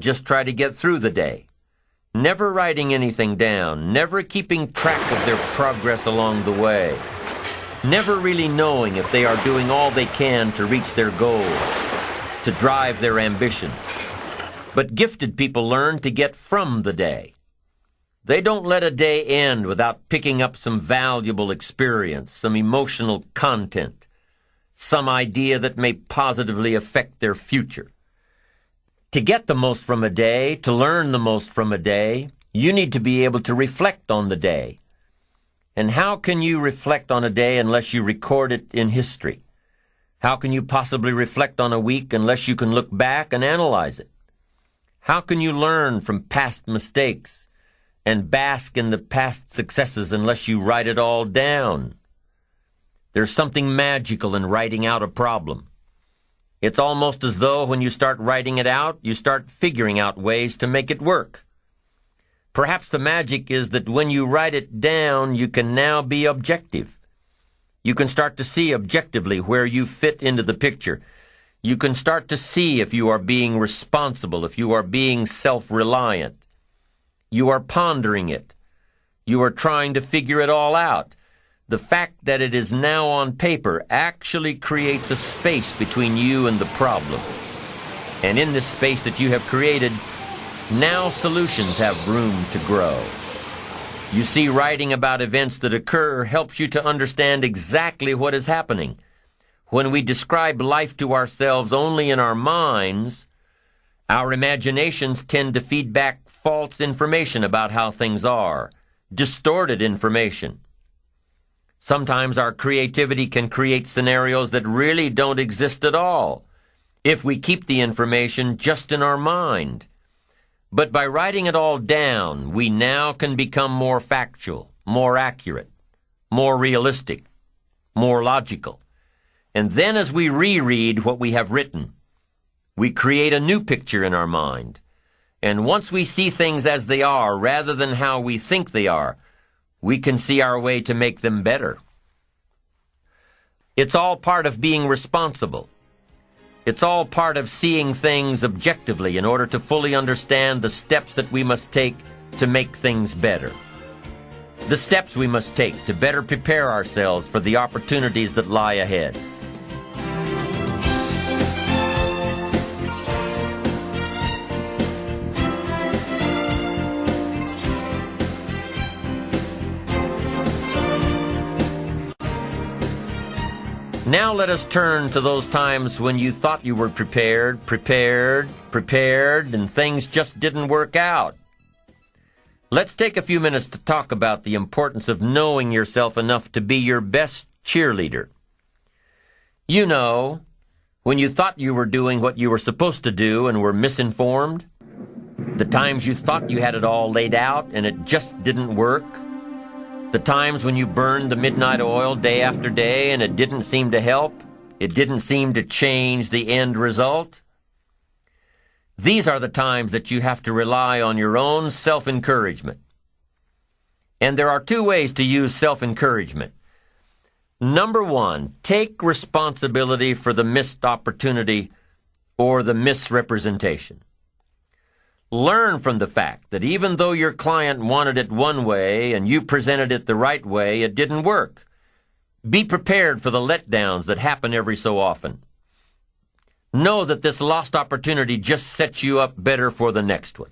just try to get through the day, never writing anything down, never keeping track of their progress along the way, never really knowing if they are doing all they can to reach their goals, to drive their ambition. But gifted people learn to get from the day. They don't let a day end without picking up some valuable experience, some emotional content, some idea that may positively affect their future. To get the most from a day, to learn the most from a day, you need to be able to reflect on the day. And how can you reflect on a day unless you record it in history? How can you possibly reflect on a week unless you can look back and analyze it? How can you learn from past mistakes and bask in the past successes unless you write it all down? There's something magical in writing out a problem. It's almost as though when you start writing it out, you start figuring out ways to make it work. Perhaps the magic is that when you write it down, you can now be objective. You can start to see objectively where you fit into the picture. You can start to see if you are being responsible, if you are being self-reliant. You are pondering it. You are trying to figure it all out. The fact that it is now on paper actually creates a space between you and the problem. And in this space that you have created, now solutions have room to grow. You see, writing about events that occur helps you to understand exactly what is happening. When we describe life to ourselves only in our minds, our imaginations tend to feed back false information about how things are, distorted information. Sometimes our creativity can create scenarios that really don't exist at all if we keep the information just in our mind. But by writing it all down, we now can become more factual, more accurate, more realistic, more logical. And then as we reread what we have written, we create a new picture in our mind. And once we see things as they are rather than how we think they are, we can see our way to make them better. It's all part of being responsible. It's all part of seeing things objectively in order to fully understand the steps that we must take to make things better. The steps we must take to better prepare ourselves for the opportunities that lie ahead. Now let us turn to those times when you thought you were prepared, and things just didn't work out. Let's take a few minutes to talk about the importance of knowing yourself enough to be your best cheerleader. You know, when you thought you were doing what you were supposed to do and were misinformed, the times you thought you had it all laid out and it just didn't work, the times when you burned the midnight oil day after day and it didn't seem to help, it didn't seem to change the end result. These are the times that you have to rely on your own self-encouragement. And there are two ways to use self-encouragement. Number one, take responsibility for the missed opportunity or the misrepresentation. Learn from the fact that even though your client wanted it one way and you presented it the right way, it didn't work. Be prepared for the letdowns that happen every so often. Know that this lost opportunity just sets you up better for the next one.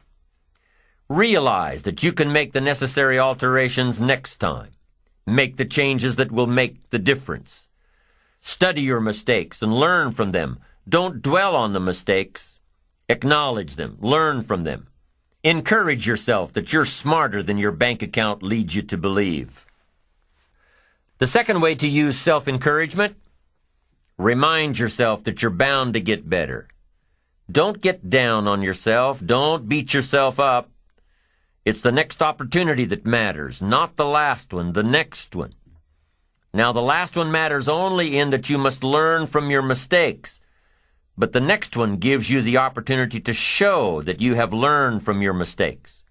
Realize that you can make the necessary alterations next time. Make the changes that will make the difference. Study your mistakes and learn from them. Don't dwell on the mistakes. Acknowledge them. Learn from them. Encourage yourself that you're smarter than your bank account leads you to believe. The second way to use self-encouragement, remind yourself that you're bound to get better. Don't get down on yourself. Don't beat yourself up. It's the next opportunity that matters, not the last one, the next one. Now, the last one matters only in that you must learn from your mistakes. But the next one gives you the opportunity to show that you have learned from your mistakes.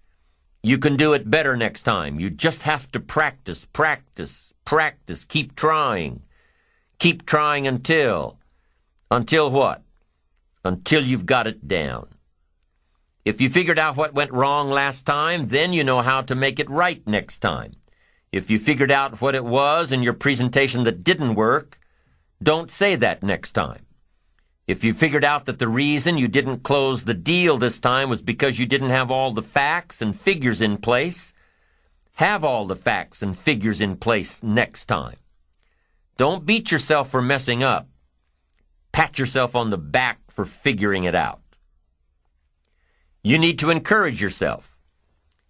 You can do it better next time. You just have to practice. Keep trying. Keep trying until what? Until you've got it down. If you figured out what went wrong last time, then you know how to make it right next time. If you figured out what it was in your presentation that didn't work, don't say that next time. If you figured out that the reason you didn't close the deal this time was because you didn't have all the facts and figures in place, have all the facts and figures in place next time. Don't beat yourself for messing up. Pat yourself on the back for figuring it out. You need to encourage yourself.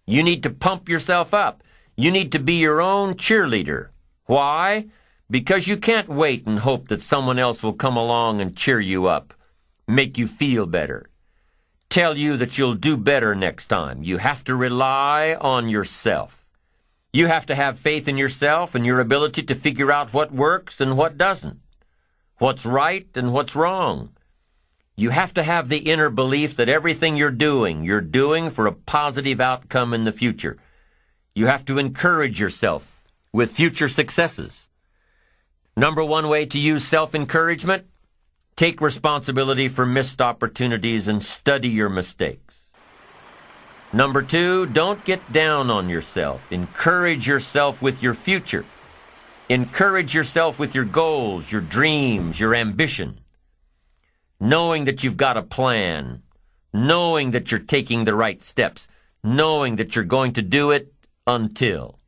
You need to pump yourself up. You need to be your own cheerleader. Why? Because you can't wait and hope that someone else will come along and cheer you up, make you feel better, tell you that you'll do better next time. You have to rely on yourself. You have to have faith in yourself and your ability to figure out what works and what doesn't, what's right and what's wrong. You have to have the inner belief that everything you're doing for a positive outcome in the future. You have to encourage yourself with future successes. Number one way to use self-encouragement: take responsibility for missed opportunities and study your mistakes. Number two, don't get down on yourself. Encourage yourself with your future. Encourage yourself with your goals, your dreams, your ambition. Knowing that you've got a plan, knowing that you're taking the right steps, knowing that you're going to do it until.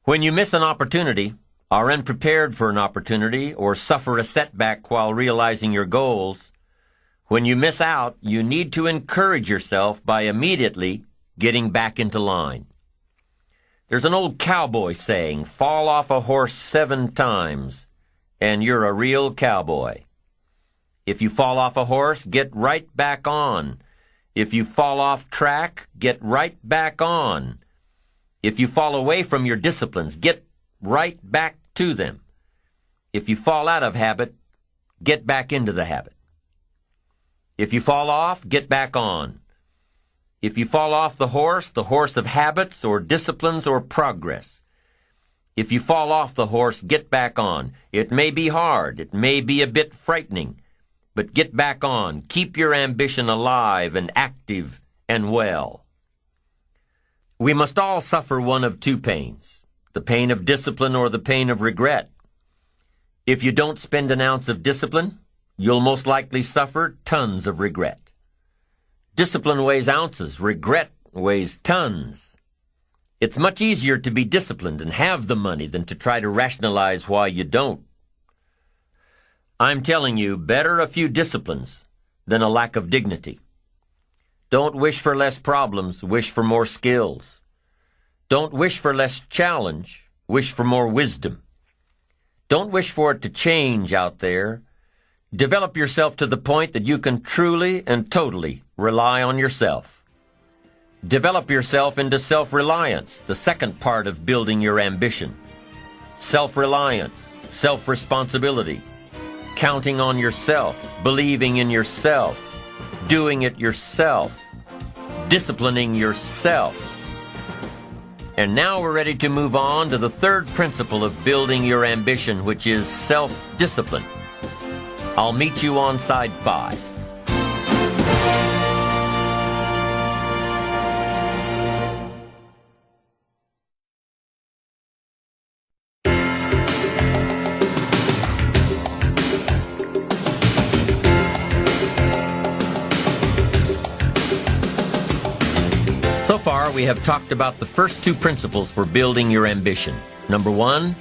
When you miss an opportunity, are unprepared for an opportunity, or suffer a setback while realizing your goals, when you miss out, you need to encourage yourself by immediately getting back into line. There's an old cowboy saying, fall off a horse 7 times, and you're a real cowboy. If you fall off a horse, get right back on. If you fall off track, get right back on. If you fall away from your disciplines, get right back to them. If you fall out of habit, get back into the habit. If you fall off, get back on. If you fall off the horse of habits or disciplines or progress. If you fall off the horse, get back on. It may be hard, it may be a bit frightening, but get back on. Keep your ambition alive and active and well. We must all suffer one of two pains, the pain of discipline or the pain of regret. If you don't spend an ounce of discipline, you'll most likely suffer tons of regret. Discipline weighs ounces, regret weighs tons. It's much easier to be disciplined and have the money than to try to rationalize why you don't. I'm telling you, better a few disciplines than a lack of dignity. Don't wish for less problems, wish for more skills. Don't wish for less challenge, wish for more wisdom. Don't wish for it to change out there. Develop yourself to the point that you can truly and totally rely on yourself. Develop yourself into self-reliance, the second part of building your ambition. Self-reliance, self-responsibility, counting on yourself, believing in yourself, doing it yourself, disciplining yourself. And now we're ready to move on to the third principle of building your ambition, which is self-discipline. I'll meet you on side 5. So far, we have talked about the first 2 principles for building your ambition. Number 1,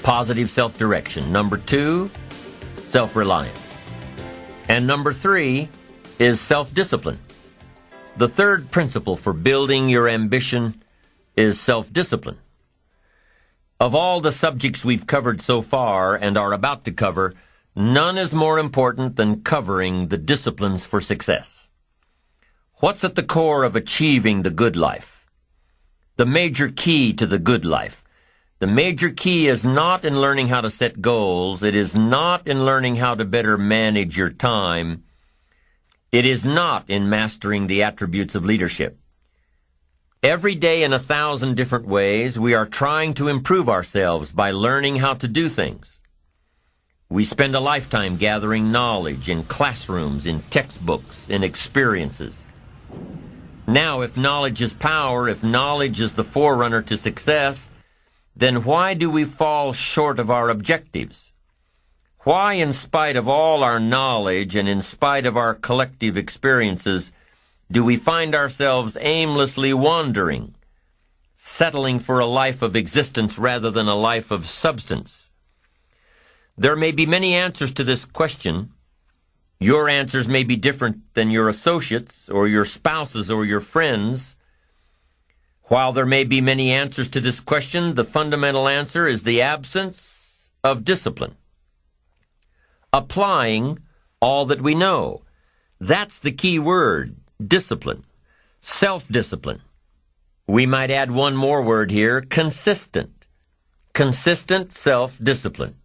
positive self-direction. Number 2, self-reliance. And number 3 is self-discipline. The third principle for building your ambition is self-discipline. Of all the subjects we've covered so far and are about to cover, none is more important than covering the disciplines for success. What's at the core of achieving the good life? The major key to the good life. The major key is not in learning how to set goals. It is not in learning how to better manage your time. It is not in mastering the attributes of leadership. Every day in 1,000 different ways, we are trying to improve ourselves by learning how to do things. We spend a lifetime gathering knowledge in classrooms, in textbooks, in experiences. Now, if knowledge is power, if knowledge is the forerunner to success, then why do we fall short of our objectives? Why, in spite of all our knowledge and in spite of our collective experiences, do we find ourselves aimlessly wandering, settling for a life of existence rather than a life of substance? There may be many answers to this question. Your answers may be different than your associates or your spouses or your friends. While there may be many answers to this question, the fundamental answer is the absence of discipline. Applying all that we know. That's the key word, discipline, self-discipline. We might add one more word here, consistent. Consistent self-discipline.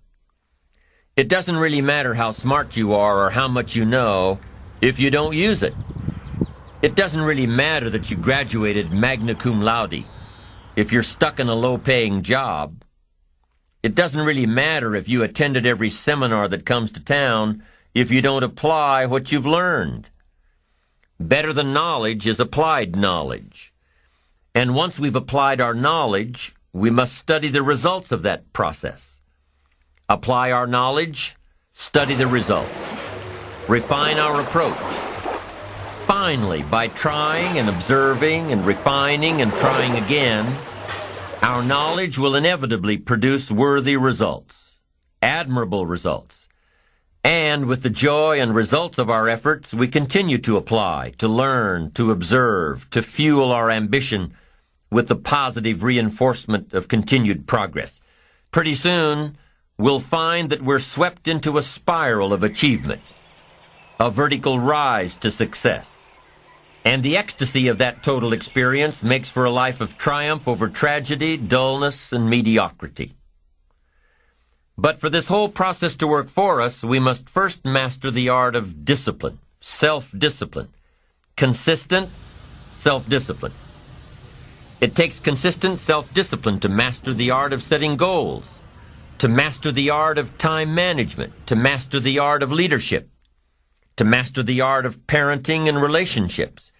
It doesn't really matter how smart you are or how much you know if you don't use it. It doesn't really matter that you graduated magna cum laude if you're stuck in a low-paying job. It doesn't really matter if you attended every seminar that comes to town if you don't apply what you've learned. Better than knowledge is applied knowledge. And once we've applied our knowledge, we must study the results of that process. Apply our knowledge, study the results. Refine our approach. Finally, by trying and observing and refining and trying again, our knowledge will inevitably produce worthy results, admirable results. And with the joy and results of our efforts, we continue to apply, to learn, to observe, to fuel our ambition with the positive reinforcement of continued progress. Pretty soon, we'll find that we're swept into a spiral of achievement, a vertical rise to success. And the ecstasy of that total experience makes for a life of triumph over tragedy, dullness, and mediocrity. But for this whole process to work for us, we must first master the art of discipline, self-discipline, consistent self-discipline. It takes consistent self-discipline to master the art of setting goals, to master the art of time management, to master the art of leadership, to master the art of parenting and relationships.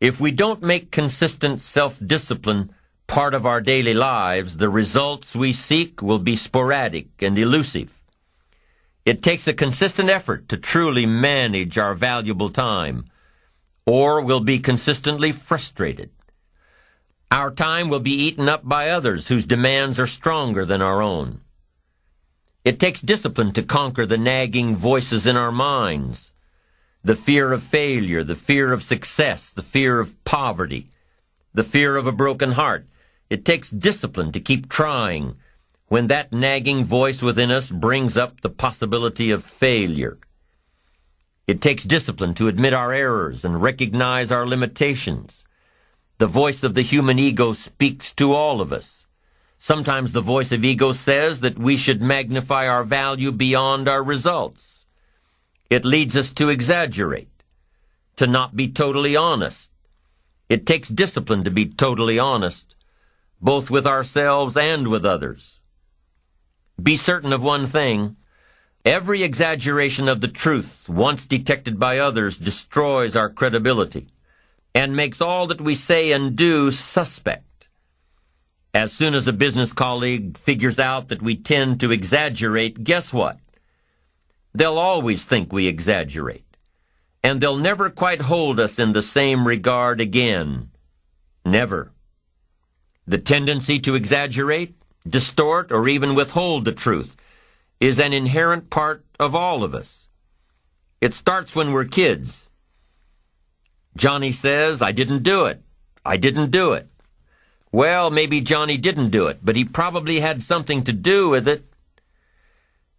If we don't make consistent self-discipline part of our daily lives, the results we seek will be sporadic and elusive. It takes a consistent effort to truly manage our valuable time, or we'll be consistently frustrated. Our time will be eaten up by others whose demands are stronger than our own. It takes discipline to conquer the nagging voices in our minds, the fear of failure, the fear of success, the fear of poverty, the fear of a broken heart. It takes discipline to keep trying when that nagging voice within us brings up the possibility of failure. It takes discipline to admit our errors and recognize our limitations. The voice of the human ego speaks to all of us. Sometimes the voice of ego says that we should magnify our value beyond our results. It leads us to exaggerate, to not be totally honest. It takes discipline to be totally honest, both with ourselves and with others. Be certain of one thing. Every exaggeration of the truth, once detected by others, destroys our credibility and makes all that we say and do suspect. As soon as a business colleague figures out that we tend to exaggerate, guess what? They'll always think we exaggerate, and they'll never quite hold us in the same regard again. Never. The tendency to exaggerate, distort, or even withhold the truth is an inherent part of all of us. It starts when we're kids. Johnny says, "I didn't do it. I didn't do it." Well, maybe Johnny didn't do it, but he probably had something to do with it.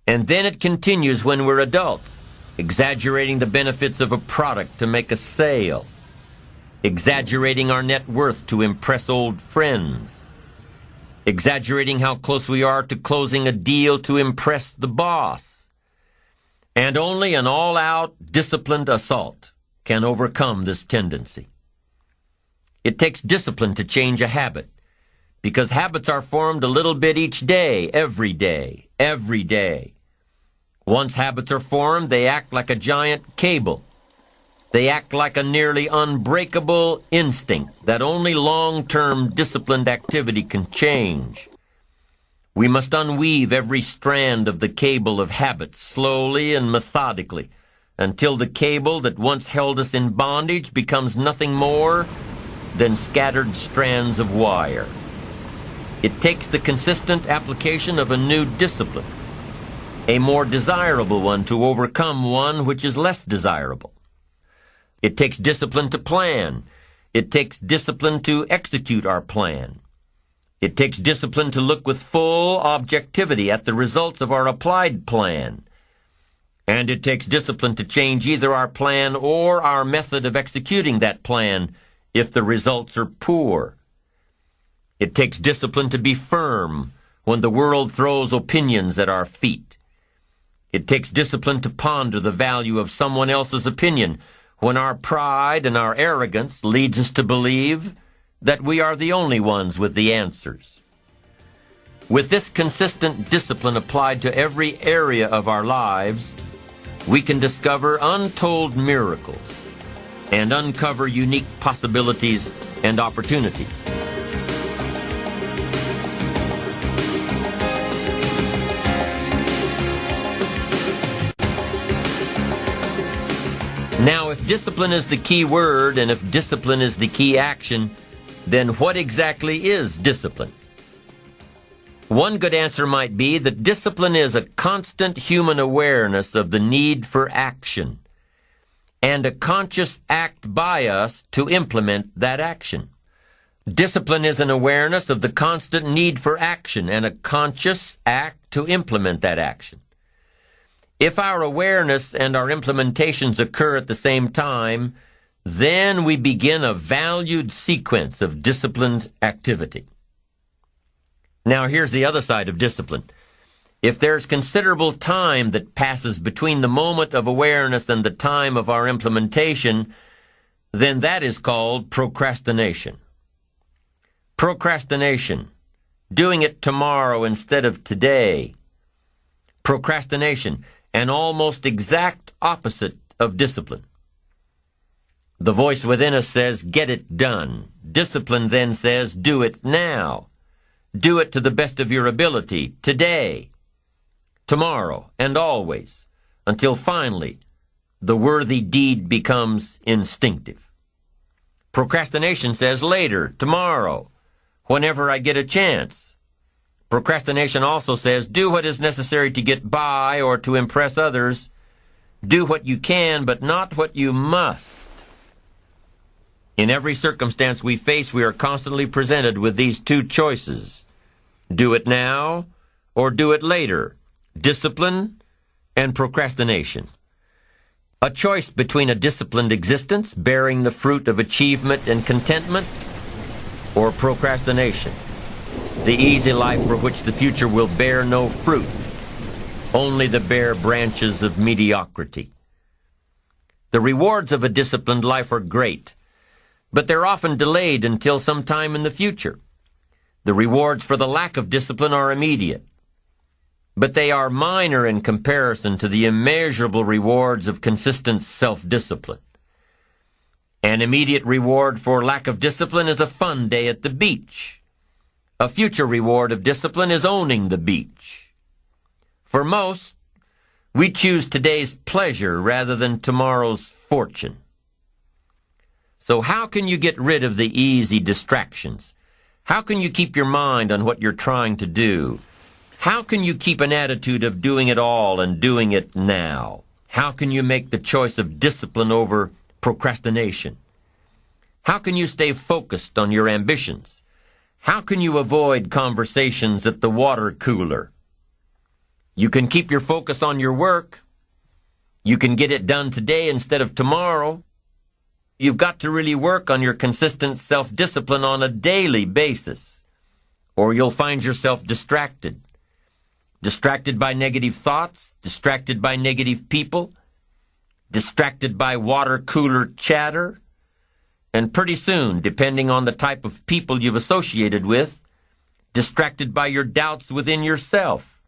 And then it continues when we're adults, exaggerating the benefits of a product to make a sale, exaggerating our net worth to impress old friends, exaggerating how close we are to closing a deal to impress the boss. And only an all-out, disciplined assault can overcome this tendency. It takes discipline to change a habit, because habits are formed a little bit each day, every day, every day. Once habits are formed, they act like a giant cable. They act like a nearly unbreakable instinct that only long-term disciplined activity can change. We must unweave every strand of the cable of habits slowly and methodically until the cable that once held us in bondage becomes nothing more than scattered strands of wire. It takes the consistent application of a new discipline, a more desirable one to overcome one which is less desirable. It takes discipline to plan. It takes discipline to execute our plan. It takes discipline to look with full objectivity at the results of our applied plan. And it takes discipline to change either our plan or our method of executing that plan if the results are poor. It takes discipline to be firm when the world throws opinions at our feet. It takes discipline to ponder the value of someone else's opinion when our pride and our arrogance leads us to believe that we are the only ones with the answers. With this consistent discipline applied to every area of our lives, we can discover untold miracles and uncover unique possibilities and opportunities. Now, if discipline is the key word and if discipline is the key action, then what exactly is discipline? One good answer might be that discipline is a constant human awareness of the need for action and a conscious act by us to implement that action. Discipline is an awareness of the constant need for action and a conscious act to implement that action. If our awareness and our implementations occur at the same time, then we begin a valued sequence of disciplined activity. Now, here's the other side of discipline. If there's considerable time that passes between the moment of awareness and the time of our implementation, then that is called procrastination. Procrastination, doing it tomorrow instead of today. Procrastination, an almost exact opposite of discipline. The voice within us says, get it done. Discipline then says, do it now. Do it to the best of your ability, today, tomorrow, and always, until finally the worthy deed becomes instinctive. Procrastination says later, tomorrow, whenever I get a chance. Procrastination also says, do what is necessary to get by or to impress others. Do what you can, but not what you must. In every circumstance we face, we are constantly presented with these two choices. Do it now or do it later. Discipline and procrastination. A choice between a disciplined existence, bearing the fruit of achievement and contentment, or procrastination, the easy life for which the future will bear no fruit, only the bare branches of mediocrity. The rewards of a disciplined life are great, but they're often delayed until some time in the future. The rewards for the lack of discipline are immediate, but they are minor in comparison to the immeasurable rewards of consistent self-discipline. An immediate reward for lack of discipline is a fun day at the beach. A future reward of discipline is owning the beach. For most, we choose today's pleasure rather than tomorrow's fortune. So how can you get rid of the easy distractions? How can you keep your mind on what you're trying to do? How can you keep an attitude of doing it all and doing it now? How can you make the choice of discipline over procrastination? How can you stay focused on your ambitions? How can you avoid conversations at the water cooler? You can keep your focus on your work. You can get it done today instead of tomorrow. You've got to really work on your consistent self-discipline on a daily basis, or you'll find yourself distracted. Distracted by negative thoughts, distracted by negative people, distracted by water cooler chatter, and pretty soon, depending on the type of people you've associated with, distracted by your doubts within yourself.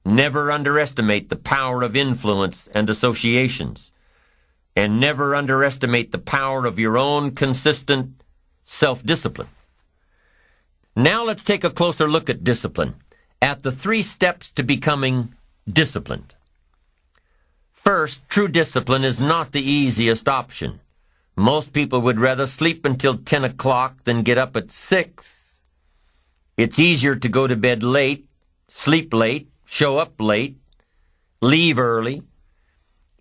Never underestimate the power of influence and associations. and never underestimate the power of your own consistent self-discipline. Now let's take a closer look at discipline, at the 3 steps to becoming disciplined. First, true discipline is not the easiest option. Most people would rather sleep until 10 o'clock than get up at 6. It's easier to go to bed late, sleep late, show up late, leave early.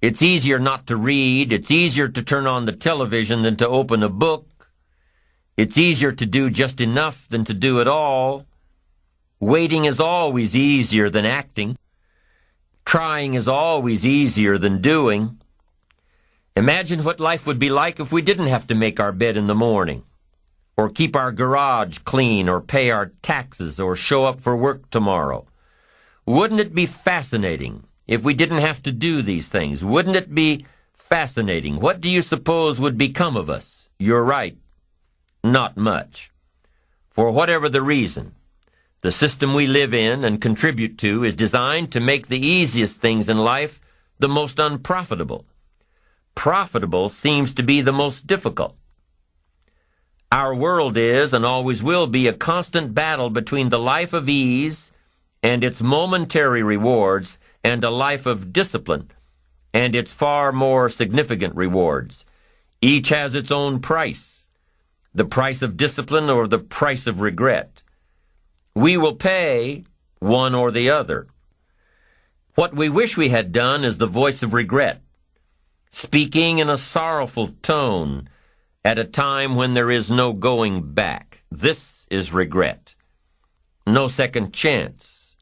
It's easier not to read. It's easier to turn on the television than to open a book. It's easier to do just enough than to do it all. Waiting is always easier than acting. Trying is always easier than doing. Imagine what life would be like if we didn't have to make our bed in the morning, or keep our garage clean, or pay our taxes, or show up for work tomorrow. Wouldn't it be fascinating if we didn't have to do these things? Wouldn't it be fascinating? What do you suppose would become of us? You're right, not much. For whatever the reason, the system we live in and contribute to is designed to make the easiest things in life the most unprofitable. Profitable seems to be the most difficult. Our world is and always will be a constant battle between the life of ease and its momentary rewards and a life of discipline and its far more significant rewards. Each has its own price, the price of discipline or the price of regret. We will pay one or the other. What we wish we had done is the voice of regret, speaking in a sorrowful tone at a time when there is no going back. This is regret. No second chance.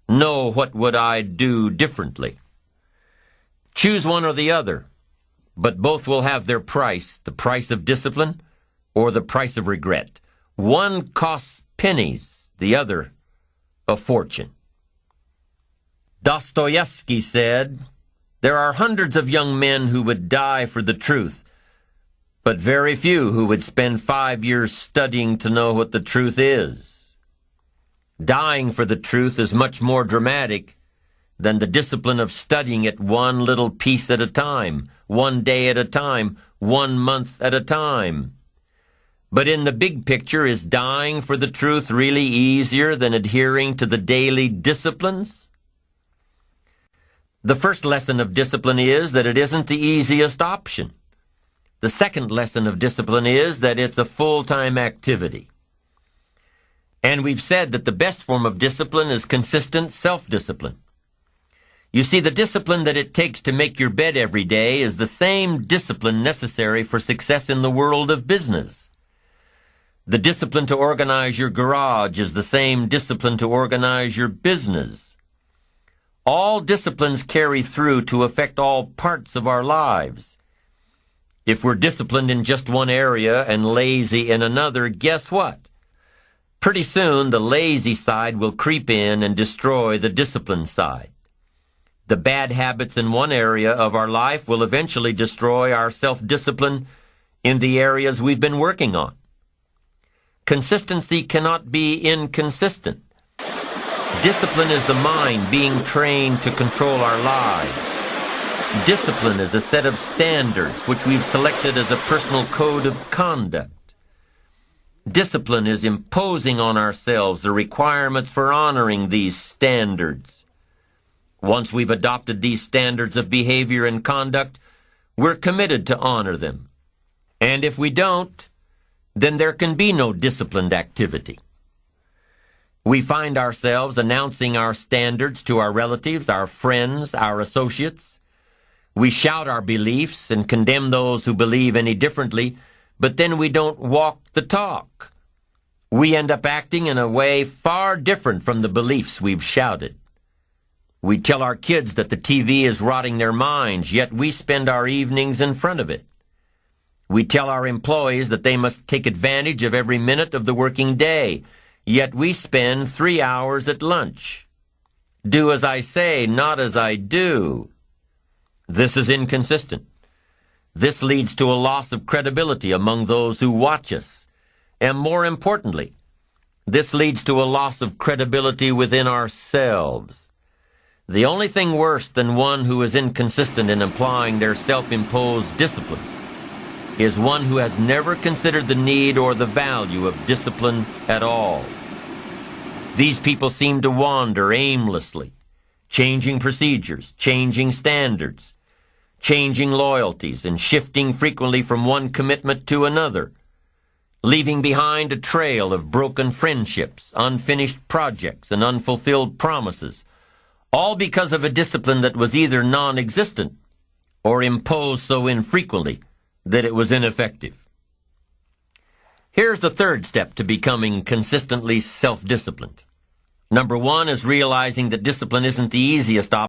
No, what would I do differently? Choose one or the other, but both will have their price, the price of discipline or the price of regret. One costs pennies, the other a fortune. Dostoevsky said, "There are hundreds of young men who would die for the truth, but very few who would spend 5 years studying to know what the truth is." Dying for the truth is much more dramatic than the discipline of studying it one little piece at a time, one day at a time, 1 month at a time. But in the big picture, is dying for the truth really easier than adhering to the daily disciplines? The first lesson of discipline is that it isn't the easiest option. The second lesson of discipline is that it's a full-time activity. And we've said that the best form of discipline is consistent self-discipline. You see, the discipline that it takes to make your bed every day is the same discipline necessary for success in the world of business. The discipline to organize your garage is the same discipline to organize your business. All disciplines carry through to affect all parts of our lives. If we're disciplined in just one area and lazy in another, guess what? Pretty soon, the lazy side will creep in and destroy the disciplined side. The bad habits in one area of our life will eventually destroy our self-discipline in the areas we've been working on. Consistency cannot be inconsistent. Discipline is the mind being trained to control our lives. Discipline is a set of standards which we've selected as a personal code of conduct. Discipline is imposing on ourselves the requirements for honoring these standards. Once we've adopted these standards of behavior and conduct, we're committed to honor them. And if we don't, then there can be no disciplined activity. We find ourselves announcing our standards to our relatives, our friends, our associates. We shout our beliefs and condemn those who believe any differently, but then we don't walk the talk. We end up acting in a way far different from the beliefs we've shouted. We tell our kids that the TV is rotting their minds, yet we spend our evenings in front of it. We tell our employees that they must take advantage of every minute of the working day, yet we spend 3 hours at lunch. Do as I say, not as I do. This is inconsistent. This leads to a loss of credibility among those who watch us. And more importantly, this leads to a loss of credibility within ourselves. The only thing worse than one who is inconsistent in applying their self-imposed disciplines is one who has never considered the need or the value of discipline at all. These people seem to wander aimlessly, changing procedures, changing standards, changing loyalties, and shifting frequently from one commitment to another, leaving behind a trail of broken friendships, unfinished projects, and unfulfilled promises, all because of a discipline that was either non-existent or imposed so infrequently that it was ineffective. Here's the third step to becoming consistently self-disciplined. Number one is realizing that discipline isn't the easiest